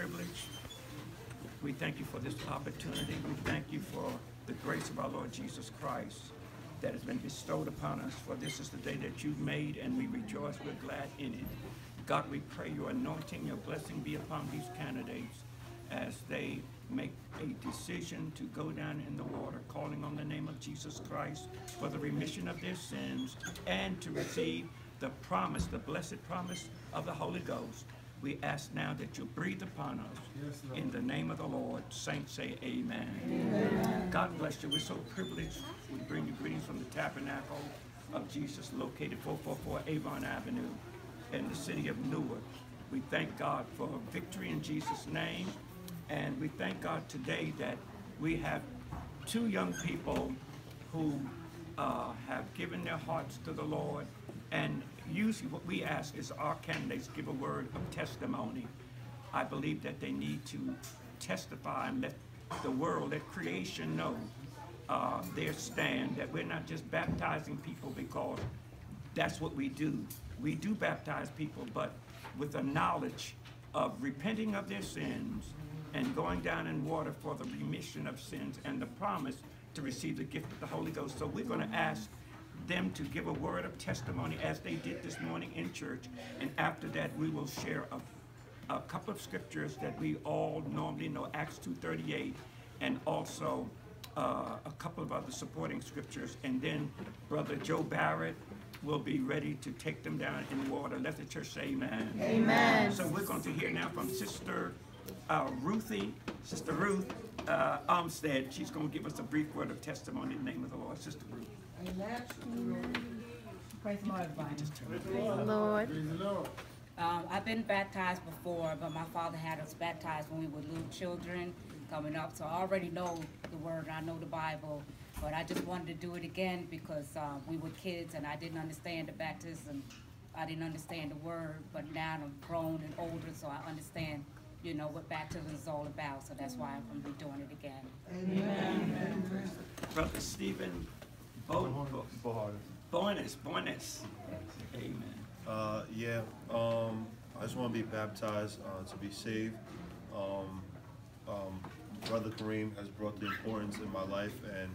privilege. We thank you for this opportunity. We thank you for the grace of our Lord Jesus Christ that has been bestowed upon us. For this is the day that you've made, and we rejoice. We're glad in it. God, we pray your anointing, your blessing be upon these candidates as they make a decision to go down in the water, calling on the name of Jesus Christ for the remission of their sins and to receive the promise, the blessed promise of the Holy Ghost. We ask now that you breathe upon us. Yes, in the name of the Lord. Saints say amen. Amen. God bless you. We're so privileged. We bring you greetings from the Tabernacle of Jesus, located 444 Avon Avenue in the city of Newark. We thank God for victory in Jesus' name. And we thank God today that we have two young people who have given their hearts to the Lord. And usually what we ask is our candidates give a word of testimony. I believe that they need to testify and let the world, let creation know their stand, that we're not just baptizing people because that's what we do. We do baptize people, but with a knowledge of repenting of their sins and going down in water for the remission of sins and the promise to receive the gift of the Holy Ghost. So we're going to ask them to give a word of testimony as they did this morning in church. And after that, we will share a couple of scriptures that we all normally know, Acts 2:38, and also a couple of other supporting scriptures. And then Brother Joe Barrett will be ready to take them down in the water. Let the church say amen. Amen. So we're going to hear now from Sister Sister Ruth Armstead. She's going to give us a brief word of testimony in the name of the Lord. Sister Ruth. Amen. Praise the Lord, everybody. Praise the Lord. Praise the Lord. I've been baptized before, but my father had us baptized when we were little children coming up, so I already know the word, I know the Bible, but I just wanted to do it again because we were kids and I didn't understand the baptism. I didn't understand the word, but now I'm grown and older, so I understand, you know, what baptism is all about, so that's why I'm going to be doing it again. Amen. Amen. Brother Stephen Boynes. Amen. I just want to be baptized to be saved. Brother Kareem has brought the importance in my life, and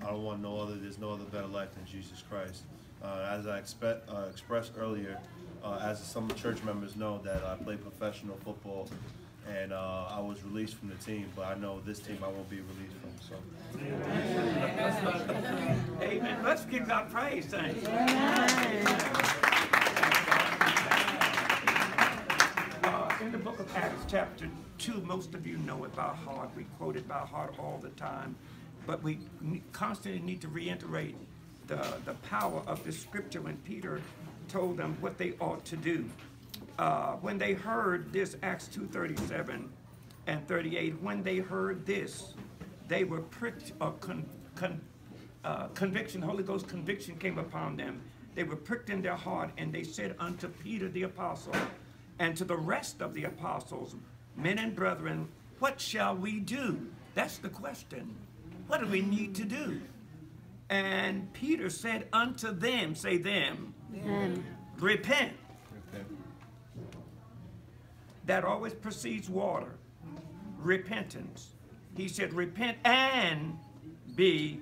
I don't want there's no other better life than Jesus Christ. As I expressed earlier, as some church members know, that I play professional football, and I was released from the team, but I know this team I won't be released from. So, amen. Let's give God praise, thanks. In the book of Acts, chapter 2, most of you know it by heart. We quote it by heart all the time, but we constantly need to reiterate the power of the scripture when Peter told them what they ought to do. When they heard this, Acts 2:37 and 38, when they heard this, they were pricked, or conviction, Holy Ghost conviction came upon them. They were pricked in their heart, and they said unto Peter the apostle, and to the rest of the apostles, men and brethren, what shall we do? That's the question. What do we need to do? And Peter said unto them, say them, repent. That always precedes water. Repentance. He said, repent and be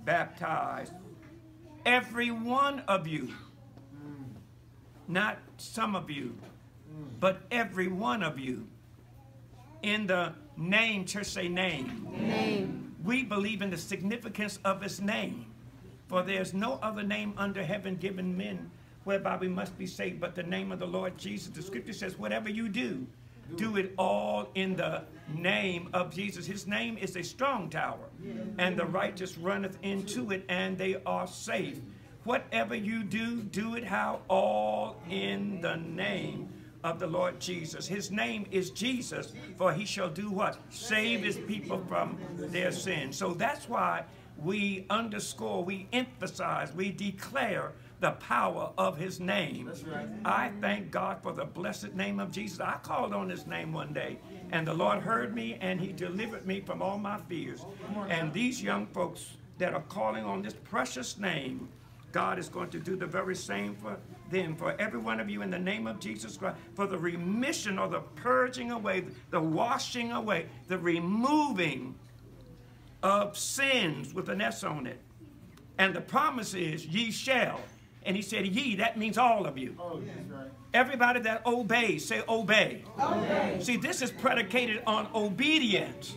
baptized. Every one of you. Not some of you, but every one of you. In the name, church say name. Name. We believe in the significance of his name. For there's no other name under heaven given men whereby we must be saved but the name of the Lord Jesus. The scripture says, whatever you do, do it all in the name of Jesus. His name is a strong tower, and the righteous runneth into it, and they are safe. Whatever you do, do it how? All in the name of the Lord Jesus. His name is Jesus, for he shall do what? Save his people from their sins. So that's why we underscore, we emphasize, we declare the power of his name. That's right. I thank God for the blessed name of Jesus. I called on his name one day, and the Lord heard me, and he delivered me from all my fears. And these young folks that are calling on this precious name, God is going to do the very same for them, for every one of you in the name of Jesus Christ, for the remission or the purging away, the washing away, the removing of sins with an S on it. And the promise is, ye shall. And he said, ye, that means all of you. Oh, that's right. Everybody that obeys, say obey. Obey. See, this is predicated on obedience.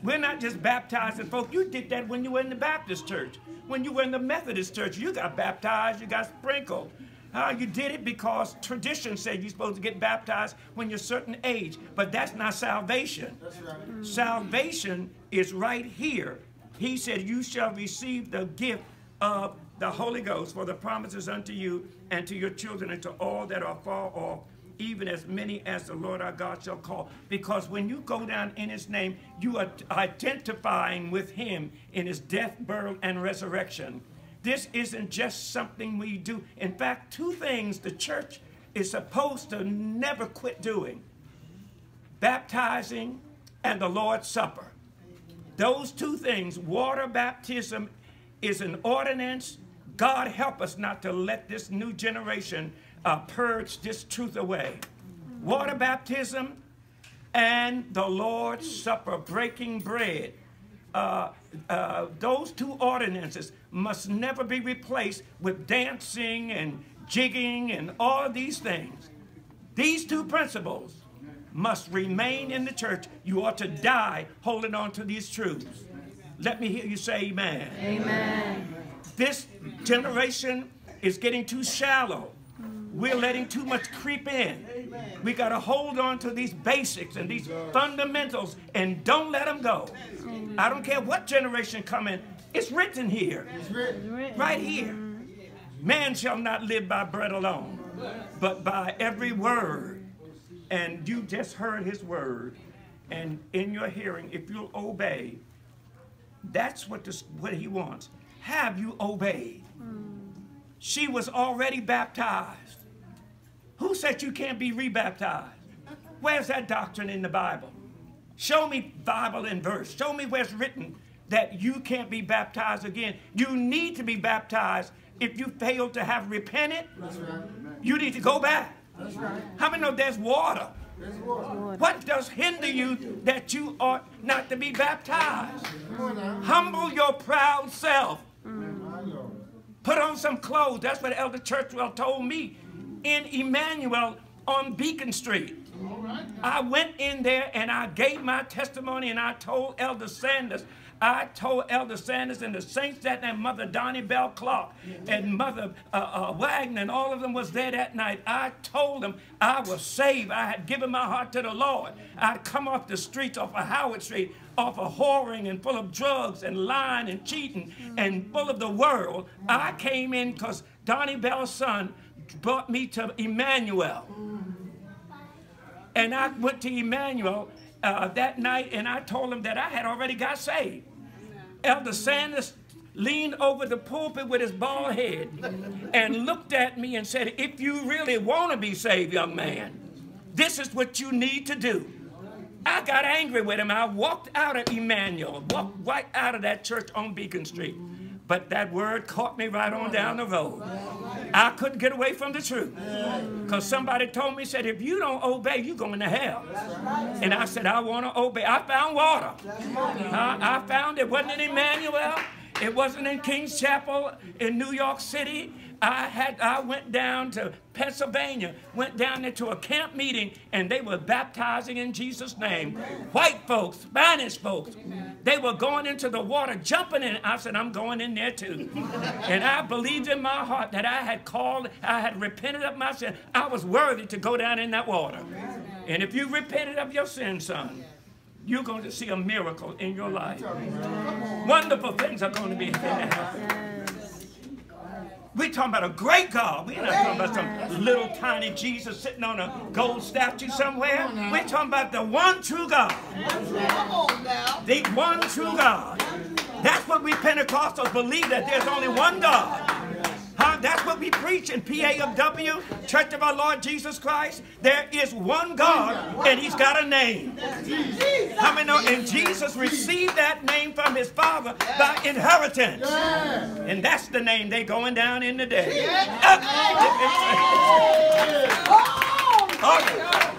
We're not just baptizing folk. You did that when you were in the Baptist church. When you were in the Methodist church, you got baptized, you got sprinkled. You did it because tradition said you're supposed to get baptized when you're a certain age. But that's not salvation. That's right. Salvation is right here. He said, you shall receive the gift of the Holy Ghost, for the promises unto you and to your children and to all that are far off, even as many as the Lord our God shall call. Because when you go down in his name, you are identifying with him in his death, burial, and resurrection. This isn't just something we do. In fact, two things the church is supposed to never quit doing: baptizing and the Lord's Supper. Those two things, water baptism is an ordinance. God help us not to let this new generation purge this truth away. Water baptism and the Lord's Supper, breaking bread. Those two ordinances must never be replaced with dancing and jigging and all of these things. These two principles must remain in the church. You ought to die holding on to these truths. Let me hear you say amen. Amen. This generation is getting too shallow. We're letting too much creep in. We got to hold on to these basics and these fundamentals and don't let them go. I don't care what generation come in. It's written here. It's written. Right here. Man shall not live by bread alone, but by every word. And you just heard his word. And in your hearing, if you'll obey, that's what he wants. Have you obeyed? She was already baptized. Who said you can't be rebaptized? Where's that doctrine in the Bible? Show me Bible and verse. Show me where it's written that you can't be baptized again. You need to be baptized. If you fail to have repented, That's right. you need to go back. That's right. How many know there's water? There's water. What does hinder you that you ought not to be baptized? Come on now. Humble your proud self. My Lord. Put on some clothes. That's what Elder Churchwell told me in Emmanuel on Beacon Street. All right. I went in there and I gave my testimony and I told Elder Sanders. I told Elder Sanders and the saints that and Mother Donnie Bell Clark and Mother Wagner and all of them was there that night. I told them I was saved. I had given my heart to the Lord. I'd come off the streets off of Howard Street, off of whoring and full of drugs and lying and cheating and full of the world. I came in because Donnie Bell's son brought me to Emmanuel. And I went to Emmanuel that night and I told him that I had already got saved. Elder Sanders leaned over the pulpit with his bald head and looked at me and said, if you really want to be saved, young man, this is what you need to do. I got angry with him. I walked out of Emmanuel, walked right out of that church on Beacon Street. But that word caught me right on down the road. I couldn't get away from the truth. Because somebody told me, said, if you don't obey, you're going to hell. And I said, I want to obey. I found water. I found it wasn't in Emmanuel. It wasn't in King's Chapel in New York City. I went down to Pennsylvania, went down there to a camp meeting, and they were baptizing in Jesus' name. White folks, Spanish folks, they were going into the water, jumping in. I said, I'm going in there too. And I believed in my heart that I had repented of my sin. I was worthy to go down in that water. And if you repented of your sin, son, you're going to see a miracle in your life. Wonderful things are going to be happening. We're talking about a great God. We're not talking about some little tiny Jesus sitting on a gold statue somewhere. We're talking about the one true God. The one true God. That's what we Pentecostals believe, that there's only one God. Huh? That's what we preach in PAFW, Church of Our Lord Jesus Christ. There is one God, and He's got a name. How many know? And Jesus received that name from His Father by inheritance. And that's the name they going down in today. Okay.